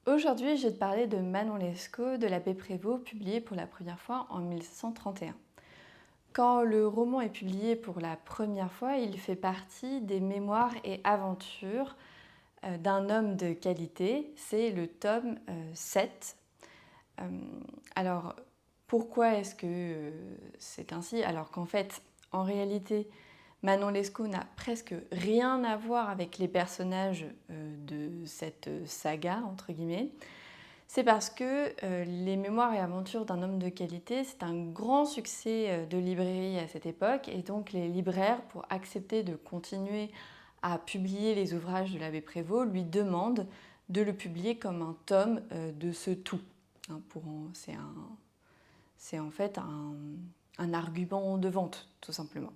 Aujourd'hui, je vais te parler de Manon Lescaut de l'abbé Prévost, publié pour la première fois en 1731. Quand le roman est publié pour la première fois, il fait partie des mémoires et aventures d'un homme de qualité. C'est le tome 7. Euh, alors, pourquoi est-ce que c'est ainsi? Alors qu'en fait, en réalité, Manon Lescaut n'a presque rien à voir avec les personnages de cette saga, entre guillemets. C'est parce que les mémoires et aventures d'un homme de qualité, c'est un grand succès de librairie à cette époque. Et donc les libraires, pour accepter de continuer à publier les ouvrages de l'abbé Prévost, lui demandent de le publier comme un tome de ce tout. Hein, c'est en fait un argument de vente, tout simplement.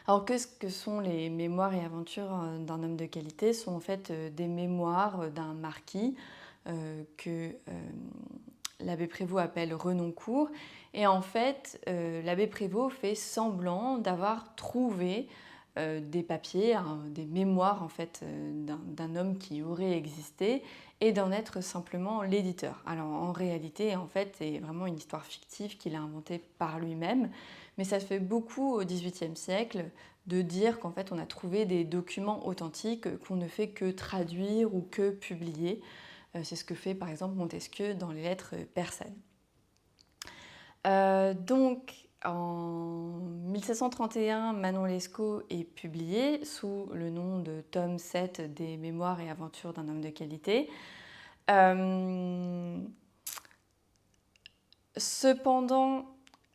Alors qu'est-ce que sont les mémoires et aventures d'un homme de qualité? Ce sont en fait des mémoires d'un marquis que l'abbé Prévost appelle Renoncourt. Et en fait, l'abbé Prévost fait semblant d'avoir trouvé des papiers, des mémoires en fait d'un homme qui aurait existé et d'en être simplement l'éditeur. Alors en réalité, en fait, c'est vraiment une histoire fictive qu'il a inventée par lui-même, mais ça se fait beaucoup au XVIIIe siècle de dire qu'en fait on a trouvé des documents authentiques qu'on ne fait que traduire ou que publier. C'est ce que fait par exemple Montesquieu dans les lettres persanes. Donc en 1731, Manon Lescaut est publié sous le nom de tome 7 des Mémoires et aventures d'un homme de qualité. Cependant,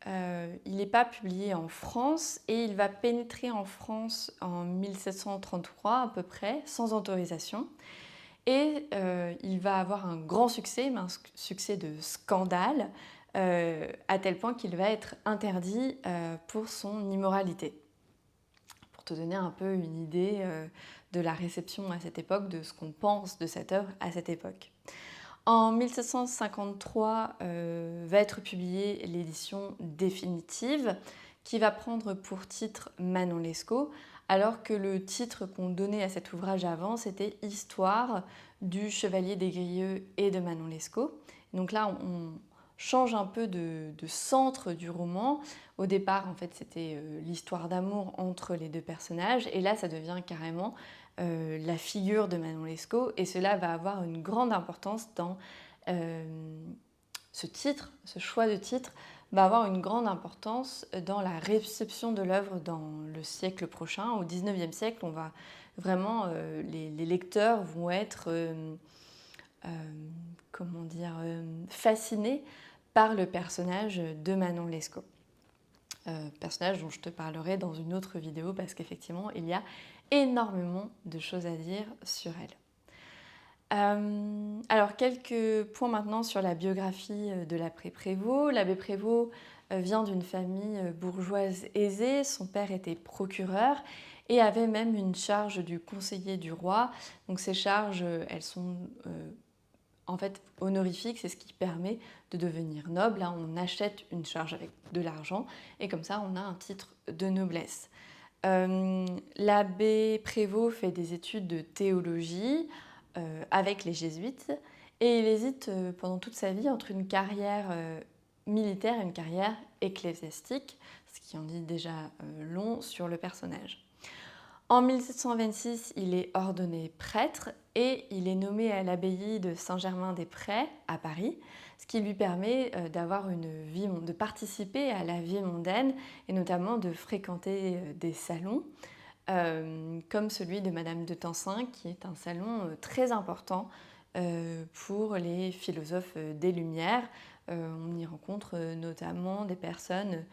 il n'est pas publié en France et il va pénétrer en France en 1733 à peu près, sans autorisation. Et il va avoir un grand succès, mais un succès de scandale, à tel point qu'il va être interdit pour son immoralité. Pour te donner un peu une idée de la réception à cette époque, de ce qu'on pense de cette œuvre à cette époque. En 1753 va être publiée l'édition définitive qui va prendre pour titre Manon Lescaut, alors que le titre qu'on donnait à cet ouvrage avant, c'était Histoire du Chevalier des Grieux et de Manon Lescaut. Donc là, on change un peu de centre du roman. Au départ, en fait, c'était l'histoire d'amour entre les deux personnages, et là, ça devient carrément la figure de Manon Lescaut, et cela va avoir une grande importance dans ce titre, ce choix de titre va avoir une grande importance dans la réception de l'œuvre dans le siècle prochain. Au XIXe siècle, on va vraiment, les lecteurs vont être fascinés par le personnage de Manon Lescaut. Personnage dont je te parlerai dans une autre vidéo parce qu'effectivement, il y a énormément de choses à dire sur elle. Alors, quelques points maintenant sur la biographie de l'abbé Prévost. L'abbé Prévost vient d'une famille bourgeoise aisée. Son père était procureur et avait même une charge du conseiller du roi. Donc ces charges, elles sont en fait honorifiques. C'est ce qui permet de devenir noble. Là, on achète une charge avec de l'argent et comme ça, on a un titre de noblesse. L'abbé Prévost fait des études de théologie avec les jésuites et il hésite pendant toute sa vie entre une carrière militaire et une carrière ecclésiastique, ce qui en dit déjà long sur le personnage. En 1726, il est ordonné prêtre et il est nommé à l'abbaye de Saint-Germain-des-Prés à Paris, ce qui lui permet d'avoir une vie, de participer à la vie mondaine et notamment de fréquenter des salons comme celui de Madame de Tencin, qui est un salon très important pour les philosophes des Lumières. On y rencontre notamment des personnes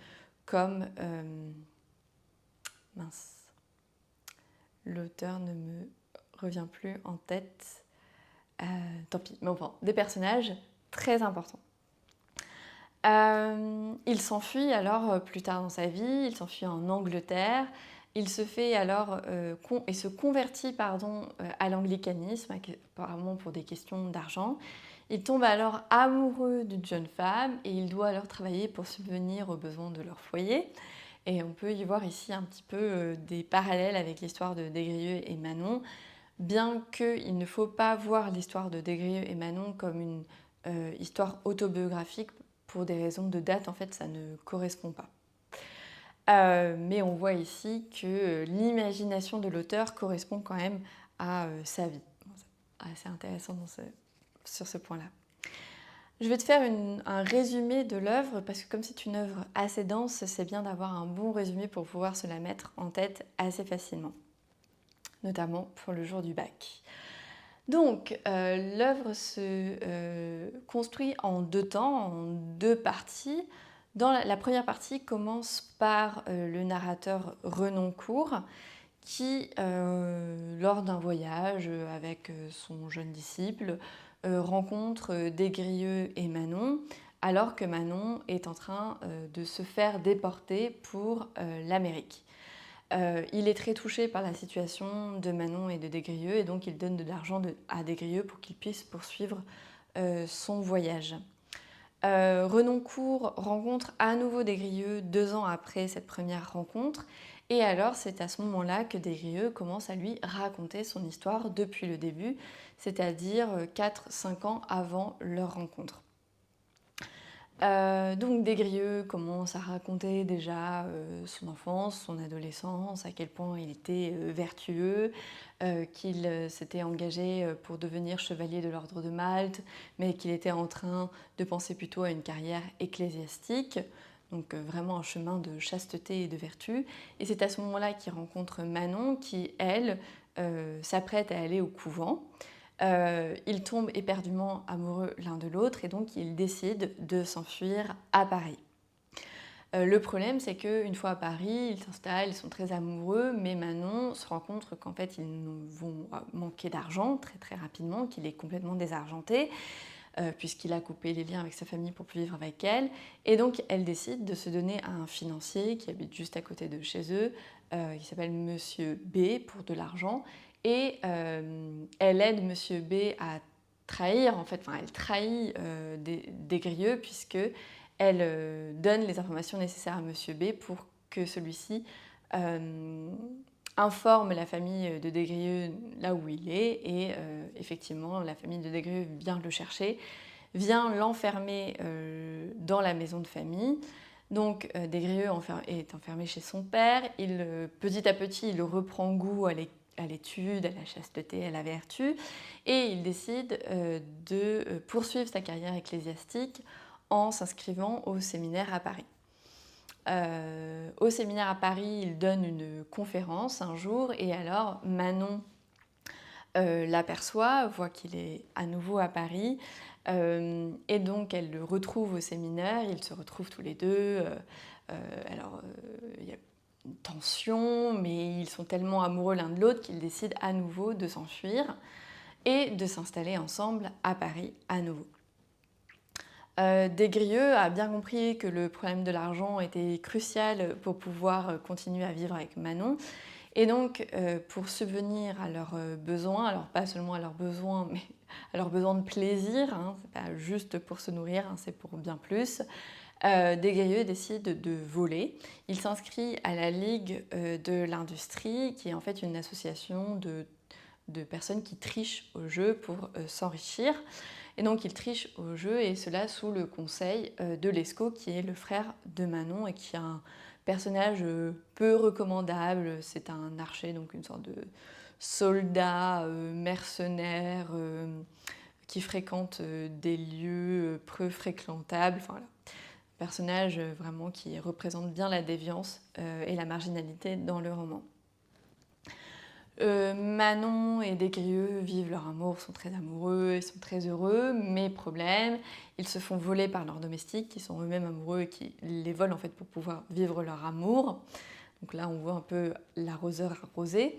comme... l'auteur ne me revient plus en tête. Tant pis, mais enfin, des personnages très importants. Il s'enfuit alors plus tard dans sa vie, il s'enfuit en Angleterre. Il se fait alors et se convertit à l'anglicanisme, apparemment pour des questions d'argent. Il tombe alors amoureux d'une jeune femme et il doit alors travailler pour subvenir aux besoins de leur foyer. Et on peut y voir ici un petit peu des parallèles avec l'histoire de Des Grieux et Manon. bien qu'il ne faut pas voir l'histoire de Desgrieux et Manon comme une histoire autobiographique pour des raisons de date, en fait ça ne correspond pas. Mais on voit ici que l'imagination de l'auteur correspond quand même à sa vie. C'est assez intéressant sur ce point-là. Je vais te faire un résumé de l'œuvre parce que comme c'est une œuvre assez dense, c'est bien d'avoir un bon résumé pour pouvoir se la mettre en tête assez facilement, notamment pour le jour du bac. Donc, l'œuvre se construit en 2 temps, en 2 parties. Dans la première partie commence par le narrateur Renoncourt qui, lors d'un voyage avec son jeune disciple, rencontre Desgrieux et Manon, alors que Manon est en train de se faire déporter pour l'Amérique. Il est très touché par la situation de Manon et de Desgrieux et donc il donne de l'argent à Desgrieux pour qu'il puisse poursuivre son voyage. Renoncourt rencontre à nouveau Desgrieux 2 ans après cette première rencontre et alors c'est à ce moment-là que Desgrieux commence à lui raconter son histoire depuis le début, c'est-à-dire 4-5 ans avant leur rencontre. Donc Desgrieux commence à raconter déjà son enfance, son adolescence, à quel point il était vertueux, qu'il s'était engagé pour devenir chevalier de l'ordre de Malte, mais qu'il était en train de penser plutôt à une carrière ecclésiastique, donc vraiment un chemin de chasteté et de vertu. Et c'est à ce moment-là qu'il rencontre Manon qui, elle, s'apprête à aller au couvent. Ils tombent éperdument amoureux l'un de l'autre et donc ils décident de s'enfuir à Paris. Le problème, c'est qu'une fois à Paris, ils s'installent, ils sont très amoureux, mais Manon se rend compte qu'en fait, ils vont manquer d'argent très très rapidement, qu'il est complètement désargenté, puisqu'il a coupé les liens avec sa famille pour vivre avec elle. Et donc, elle décide de se donner à un financier qui habite juste à côté de chez eux, qui s'appelle Monsieur B, pour de l'argent. Et elle aide Monsieur B à trahir, en fait, enfin, elle trahit Desgrieux, puisque elle donne les informations nécessaires à Monsieur B pour que celui-ci informe la famille de Desgrieux là où il est et effectivement la famille de Desgrieux vient le chercher, vient l'enfermer dans la maison de famille. Donc Desgrieux est enfermé chez son père, petit à petit il reprend goût à l'étude, à la chasteté, à la vertu et il décide de poursuivre sa carrière ecclésiastique en s'inscrivant au séminaire à Paris. Au séminaire à Paris, il donne une conférence un jour et alors Manon l'aperçoit, voit qu'il est à nouveau à Paris et donc elle le retrouve au séminaire, ils se retrouvent tous les deux. Il y a une tension, mais ils sont tellement amoureux l'un de l'autre qu'ils décident à nouveau de s'enfuir et de s'installer ensemble à Paris à nouveau. Desgrieux a bien compris que le problème de l'argent était crucial pour pouvoir continuer à vivre avec Manon. Et donc, pour subvenir à leurs besoins, alors pas seulement à leurs besoins, mais à leurs besoins de plaisir, hein, c'est pas juste pour se nourrir, hein, c'est pour bien plus, Desgrieux décide de voler. Il s'inscrit à la Ligue de l'Industrie, qui est en fait une association de personnes qui trichent au jeu pour s'enrichir. Et donc il triche au jeu et cela sous le conseil de Lescaut qui est le frère de Manon et qui est un personnage peu recommandable. C'est un archer, donc une sorte de soldat mercenaire qui fréquente des lieux peu fréquentables. Enfin, voilà. Un personnage vraiment qui représente bien la déviance et la marginalité dans le roman. Manon et Desgrieux vivent leur amour, sont très amoureux et sont très heureux, mais problème, ils se font voler par leurs domestiques qui sont eux-mêmes amoureux et qui les volent en fait pour pouvoir vivre leur amour. Donc là on voit un peu l'arroseur arrosé.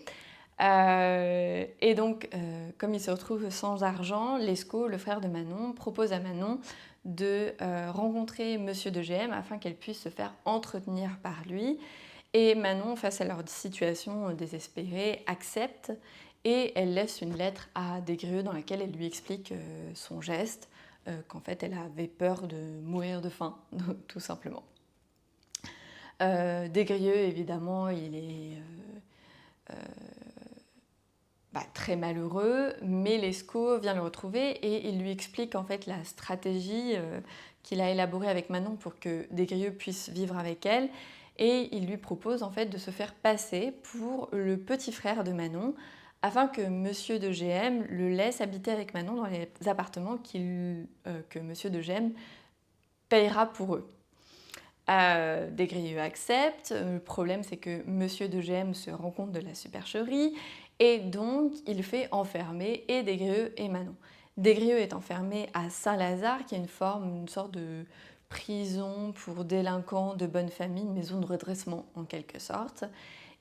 Et donc comme ils se retrouvent sans argent, Lescaut, le frère de Manon, propose à Manon de rencontrer Monsieur de GM afin qu'elle puisse se faire entretenir par lui. Et Manon, face à leur situation désespérée, accepte et elle laisse une lettre à Desgrieux dans laquelle elle lui explique son geste, qu'en fait elle avait peur de mourir de faim, tout simplement. Desgrieux, évidemment, il est très malheureux, mais Lescaut vient le retrouver et il lui explique en fait la stratégie qu'il a élaborée avec Manon pour que Desgrieux puisse vivre avec elle. Et il lui propose en fait de se faire passer pour le petit frère de Manon afin que Monsieur de GM le laisse habiter avec Manon dans les appartements que Monsieur de GM payera pour eux. Desgrieux accepte. Le problème, c'est que Monsieur de GM se rend compte de la supercherie et donc il fait enfermer et Desgrieux et Manon. Desgrieux est enfermé à Saint-Lazare, qui est une sorte de prison pour délinquants de bonne famille, une maison de redressement en quelque sorte.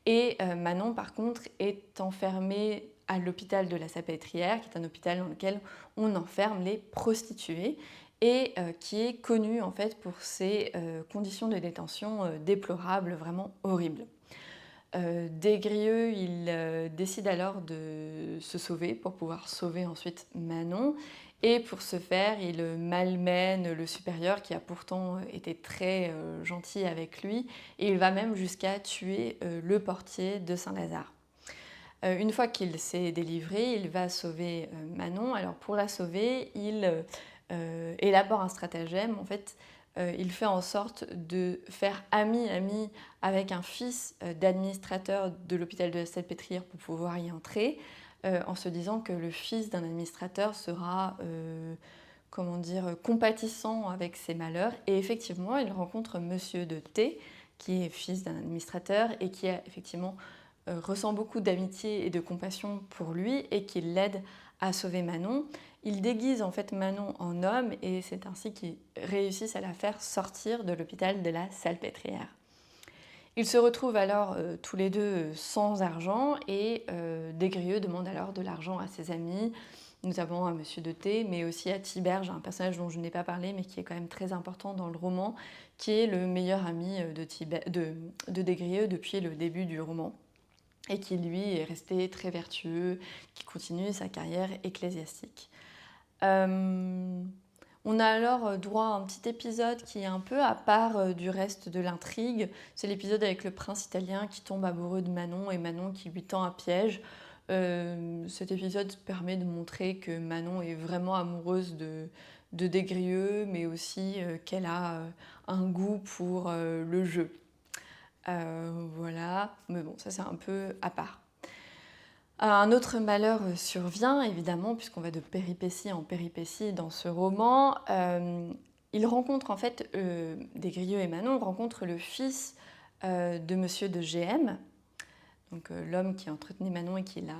Et Manon, par contre, est enfermée à l'hôpital de la Salpêtrière, qui est un hôpital dans lequel on enferme les prostituées et qui est connu en fait pour ses conditions de détention déplorables, vraiment horribles. Desgrieux, il décide alors de se sauver pour pouvoir sauver ensuite Manon. Et pour ce faire, il malmène le supérieur qui a pourtant été très gentil avec lui. Et il va même jusqu'à tuer le portier de Saint-Lazare. Une fois qu'il s'est délivré, il va sauver Manon. Alors pour la sauver, il élabore un stratagème. En fait, il fait en sorte de faire ami-ami avec un fils d'administrateur de l'hôpital de la Salpêtrière pour pouvoir y entrer, en se disant que le fils d'un administrateur sera compatissant avec ses malheurs. Et effectivement, il rencontre Monsieur de T, qui est fils d'un administrateur et qui effectivement ressent beaucoup d'amitié et de compassion pour lui et qui l'aide à sauver Manon. Il déguise en fait Manon en homme et c'est ainsi qu'ils réussissent à la faire sortir de l'hôpital de la Salpêtrière. Ils se retrouvent alors tous les deux sans argent et Desgrieux demande alors de l'argent à ses amis, notamment à Monsieur de T, mais aussi à Tiberge, un personnage dont je n'ai pas parlé mais qui est quand même très important dans le roman, qui est le meilleur ami de Desgrieux depuis le début du roman et qui lui est resté très vertueux, qui continue sa carrière ecclésiastique. On a alors droit à un petit épisode qui est un peu à part du reste de l'intrigue. C'est l'épisode avec le prince italien qui tombe amoureux de Manon et Manon qui lui tend un piège. Cet épisode permet de montrer que Manon est vraiment amoureuse de Desgrieux, mais aussi qu'elle a un goût pour le jeu. Voilà, mais bon, ça c'est un peu à part. Un autre malheur survient, évidemment, puisqu'on va de péripétie en péripétie dans ce roman. Il rencontre en fait, Desgrieux et Manon rencontrent le fils de Monsieur de GM, donc l'homme qui a entretenu Manon et qui l'a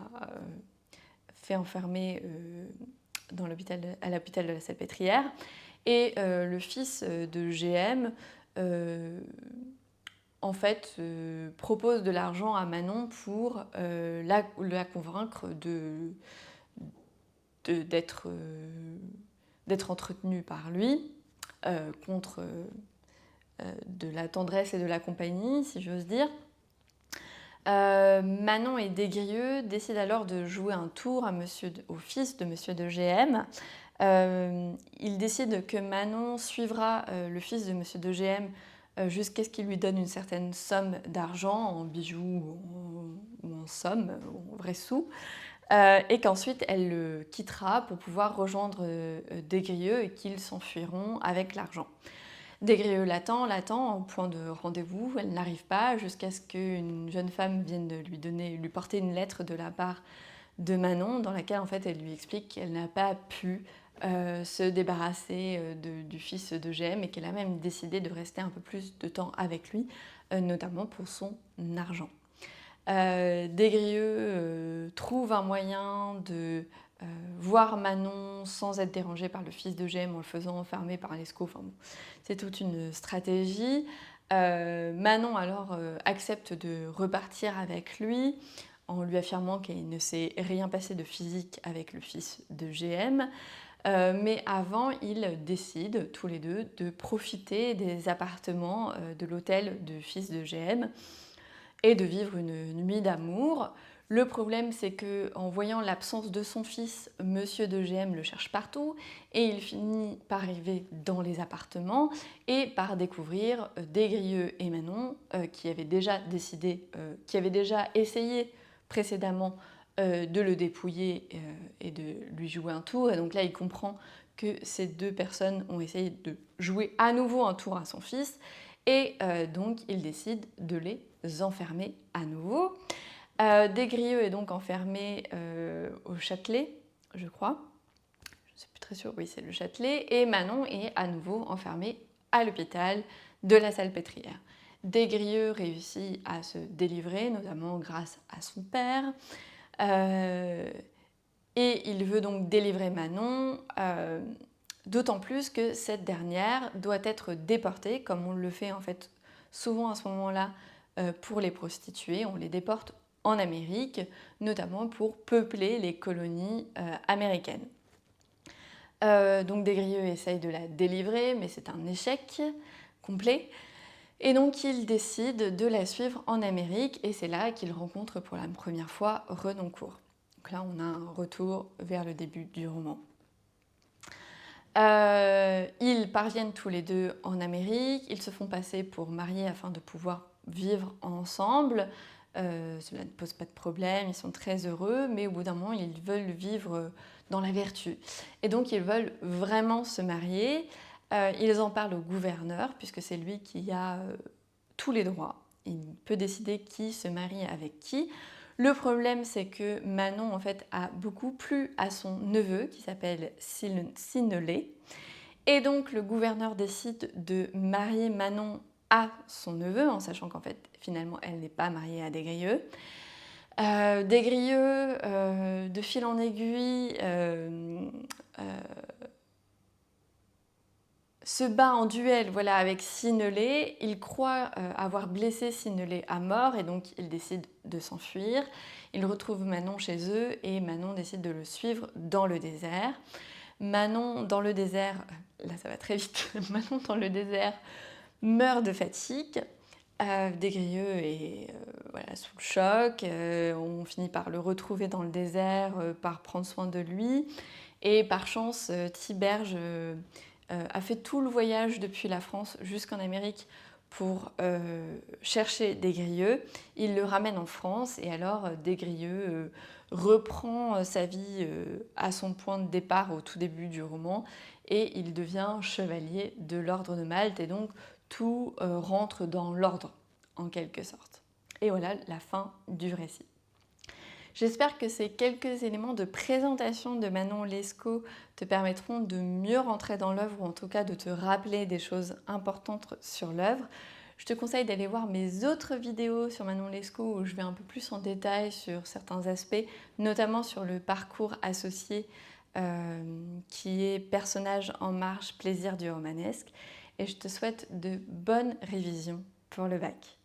fait enfermer à l'hôpital de la Salpêtrière. Et le fils de GM en fait, propose de l'argent à Manon pour la convaincre d'être entretenue par lui, contre de la tendresse et de la compagnie, si j'ose dire. Manon et Desgrieux décident alors de jouer un tour au fils de Monsieur de GM. Ils décident que Manon suivra le fils de Monsieur de GM jusqu'à ce qu'il lui donne une certaine somme d'argent en bijoux ou en somme, en vrais sous, et qu'ensuite elle le quittera pour pouvoir rejoindre Desgrieux et qu'ils s'enfuiront avec l'argent. Desgrieux l'attend au point de rendez-vous, elle n'arrive pas jusqu'à ce qu'une jeune femme vienne lui porter une lettre de la part de Manon dans laquelle en fait elle lui explique qu'elle n'a pas pu se débarrasser du fils de GM et qu'elle a même décidé de rester un peu plus de temps avec lui, notamment pour son argent. Desgrieux trouve un moyen de voir Manon sans être dérangé par le fils de GM en le faisant enfermer par Lescaut. Enfin, bon, c'est toute une stratégie. Manon alors accepte de repartir avec lui en lui affirmant qu'il ne s'est rien passé de physique avec le fils de GM. Mais avant, ils décident tous les deux de profiter des appartements de l'hôtel de fils de GM et de vivre une nuit d'amour. Le problème, c'est qu'en voyant l'absence de son fils, Monsieur de GM le cherche partout et il finit par arriver dans les appartements et par découvrir Desgrieux et Manon qui avaient déjà essayé précédemment de le dépouiller et de lui jouer un tour. Et donc là, il comprend que ces deux personnes ont essayé de jouer à nouveau un tour à son fils. Et donc, il décide de les enfermer à nouveau. Desgrieux est donc enfermé au Châtelet, je crois. Je ne suis plus très sûre, oui, c'est le Châtelet. Et Manon est à nouveau enfermée à l'hôpital de la Salpêtrière. Desgrieux réussit à se délivrer, notamment grâce à son père. Et il veut donc délivrer Manon, d'autant plus que cette dernière doit être déportée, comme on le fait en fait souvent à ce moment-là pour les prostituées. On les déporte en Amérique, notamment pour peupler les colonies américaines. Donc Desgrieux essaye de la délivrer, mais c'est un échec complet. Et donc il décide de la suivre en Amérique, et c'est là qu'il rencontre pour la première fois Renoncourt. Donc là, on a un retour vers le début du roman. Ils parviennent tous les deux en Amérique, ils se font passer pour mariés afin de pouvoir vivre ensemble. Cela ne pose pas de problème, ils sont très heureux, mais au bout d'un moment, ils veulent vivre dans la vertu. Et donc, ils veulent vraiment se marier. Ils en parlent au gouverneur, puisque c'est lui qui a tous les droits. Il peut décider qui se marie avec qui. Le problème, c'est que Manon, en fait, a beaucoup plu à son neveu, qui s'appelle Sinelé. Et donc, le gouverneur décide de marier Manon à son neveu, en sachant qu'en fait, finalement, elle n'est pas mariée à Desgrieux. Desgrieux, de fil en aiguille, se bat en duel voilà, avec Sinelé. Il croit avoir blessé Sinelé à mort et donc il décide de s'enfuir. Il retrouve Manon chez eux et Manon décide de le suivre dans le désert. Manon dans le désert, là ça va très vite, Manon dans le désert meurt de fatigue. Desgrieux est voilà, sous le choc. On finit par le retrouver dans le désert, par prendre soin de lui. Et par chance, Thiberge a fait tout le voyage depuis la France jusqu'en Amérique pour chercher Desgrieux. Il le ramène en France et alors Desgrieux reprend sa vie à son point de départ au tout début du roman et il devient chevalier de l'ordre de Malte et donc tout rentre dans l'ordre en quelque sorte. Et voilà la fin du récit. J'espère que ces quelques éléments de présentation de Manon Lescaut te permettront de mieux rentrer dans l'œuvre ou en tout cas de te rappeler des choses importantes sur l'œuvre. Je te conseille d'aller voir mes autres vidéos sur Manon Lescaut où je vais un peu plus en détail sur certains aspects, notamment sur le parcours associé qui est personnage en marche, plaisir du romanesque. Et je te souhaite de bonnes révisions pour le bac.